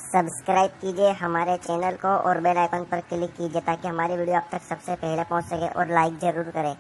Subscribe कीजिए हमारे channel को और बेल आइकन पर क्लिक कीजिए ताकि हमारी वीडियो आप तक सबसे पहले पहुंच सके और लाइक जरूर करें।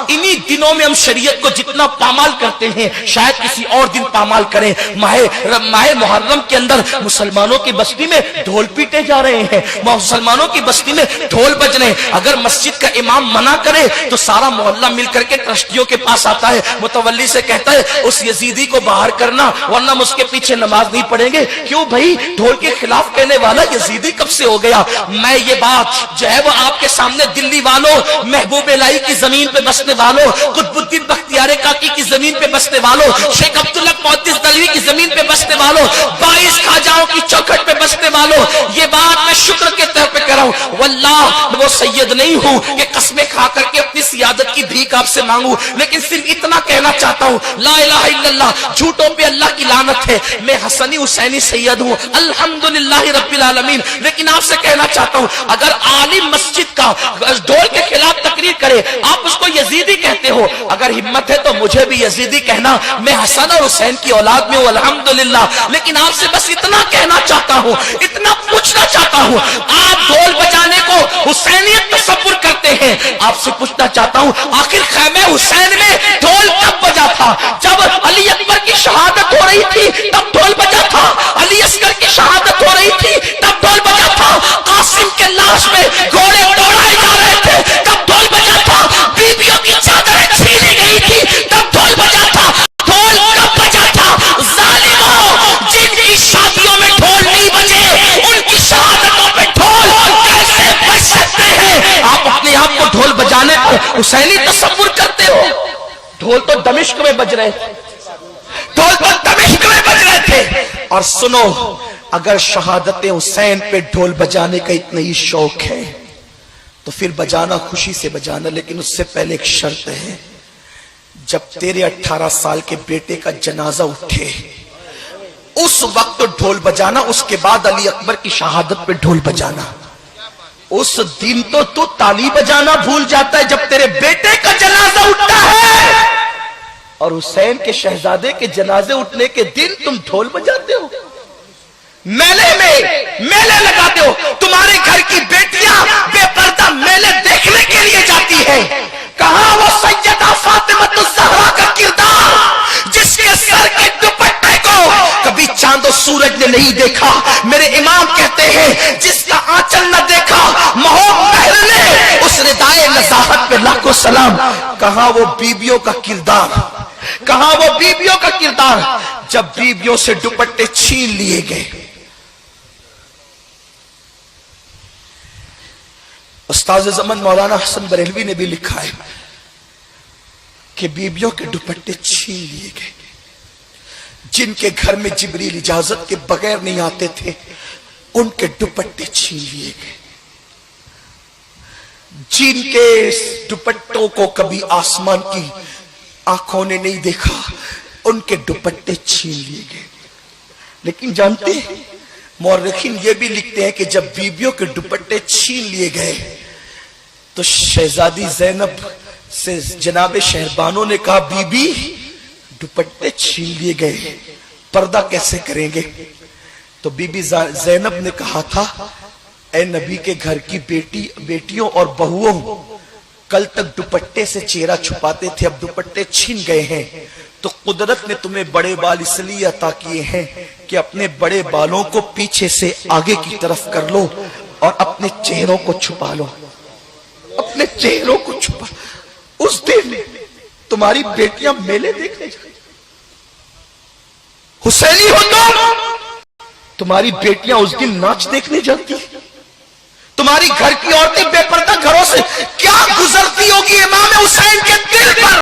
इन्हीं दिनों में हम शरीयत को जितना पामाल करते हैं शायद किसी और दिन पामाल करें। माह मुहर्रम के अंदर मुसलमानों की बस्ती में ढोल पीटे जा रहे हैं, मुसलमानों की बस्ती में ढोल बज रहे हैं। अगर मस्जिद का इमाम मना करे तो सारा मोहल्ला मिलकर के ट्रस्टियों के पास आता है, मुतवल्ली से कहता है उस यजीदी को बाहर करना वरना हम उसके पीछे नमाज नहीं पढ़ेंगे। क्यों भाई, ढोल के खिलाफ कहने वाला यजीदी कब से हो गया? मैं ये बात जो है वो आपके सामने दिल्ली वालों, महबूब इलाही की जमीन पे बसने वालों, कुतुबुद्दीन बख्तियार काकी की जमीन पे बसने वालों, शेख अब्दुल्ला मुहद्दिस दलवी की जमीन पे बसने वालों, 22 खाजाओं की चौखट पे बसने वालों, ये बात मैं शुक्र के तौर पे कर रहा हूं। वल्लाह मैं वो सैयद नहीं हूं कि कस्में खा करके अपनी सियादत की भीख आपसे मांगू, लेकिन सिर्फ इतना कहना चाहता हूं, ला इलाहा इल्लल्लाह, झूठों पे अल्लाह की लानत है। मैं हसनी हुसैनी सैयद हूं, अल्हम्दुलिल्लाह रब्बिल आलमीन। लेकिन आपसे कहना चाहता हूं, अगर आलिम मस्जिद का ढोल के खिलाफ तकरीर करे, आप उसको यजीदी कहते हो, अगर हिम्मत है तो मुझे भी यजीदी कहना, मैं हसन और हुसैन की औलाद में हूं, अल्हम्दुलिल्लाह। लेकिन आपसे बस इतना कहना चाहता हूं, इतना पूछना चाहता हूं, आप ढोल बजाने को हुसैनियत तसव्वुर करते हैं, आपसे पूछना चाहता हूं, आखिर खैमे हुसैन में ढोल कब बजा था? जब अली अकबर की शहादत हो रही थी तब ढोल बजा था, अली असगर की शहादत हो रही थी तब ढोल बजा था, कासिम के लाश में घोड़े दौड़ाए जा रहे थे तब ढोल बजा था, बीबियों की चादरें छीनी गई थी तब ढोल बजा था। ढोल कब बजा था? जालिमों, जिनकी शादियों में ढोल नहीं बजे उनकी शहादतों पे ढोल कैसे बज सकते हैं? आप अपने आप को ढोल बजाने को हुसैनी तसव्वुर करते हो। ढोल तो दमिश्क में बज रहे थे, ढोल तो दमिश्क में बज रहे थे। और सुनो, अगर शहादत हुसैन पे ढोल बजाने का इतना ही शौक है तो फिर बजाना, खुशी से बजाना, लेकिन उससे पहले एक शर्त है, जब तेरे 18 साल के बेटे का जनाजा उठे उस वक्त ढोल बजाना, उसके बाद अली अकबर की शहादत पे ढोल बजाना। उस दिन तो तू ताली बजाना भूल जाता है जब तेरे बेटे का जनाजा उठता है, और हुसैन के शहजादे के जनाजे उठने के दिन तुम ढोल बजाते हो, मेले में मेले लगाते हो। तुम्हारे घर की बेटियां बेपर्दा मेले देखने के लिए जाती है। कहां वो सैयदा फातिमतुज़ ज़हरा का किरदार जिसके सर के दुपट्टे को कभी चांद और सूरज ने नहीं देखा? मेरे इमाम कहते हैं जिसका आंचल न देखा महबूब महल ने, उस रिदाए नज़ाहत पे लाखों सलाम। कहां वो बीबियों का किरदार, कहां वो बीबियों का किरदार जब बीबियों से दुपट्टे छीन लिए गए? उस्ताद ज़मान मौलाना हसन बरेलवी ने भी लिखा है कि बीबियों के दुपट्टे छीन लिए गए। जिनके घर में जिब्रील इजाजत के बगैर नहीं आते थे उनके दुपट्टे छीन लिए गए। जिनके दुपट्टों को कभी आसमान की आंखों ने नहीं देखा उनके दुपट्टे छीन लिए गए। लेकिन जानते हैं, मौरखीन ये भी लिखते हैं कि जब बीबियों के दुपट्टे छीन लिए गए तो शहजादी ज़ैनब से जनाबे शहरबानों ने कहा, बीबी दुपट्टे छीन लिए गए, पर्दा कैसे करेंगे? तो बीबी ज़ैनब ने कहा था, ए नबी के घर की बेटियों और बहुओं, कल तक दुपट्टे से चेहरा छुपाते थे, अब दुपट्टे छीन गए हैं तो कुदरत ने तुम्हें बड़े बाल इसलिए अता किए हैं कि अपने बड़े बालों को पीछे से आगे की तरफ कर लो और अपने चेहरों को छुपा लो, अपने चेहरों को छुपा। उस दिन तुम्हारी बेटियां मेले देखने जाती, हुसैनी हो तुम्हारी बेटियां उस दिन नाच देखने जाती, तुम्हारी घर की औरतें बेपर्दा घरों से क्या गुजरती होगी इमाम हुसैन के दिल पर।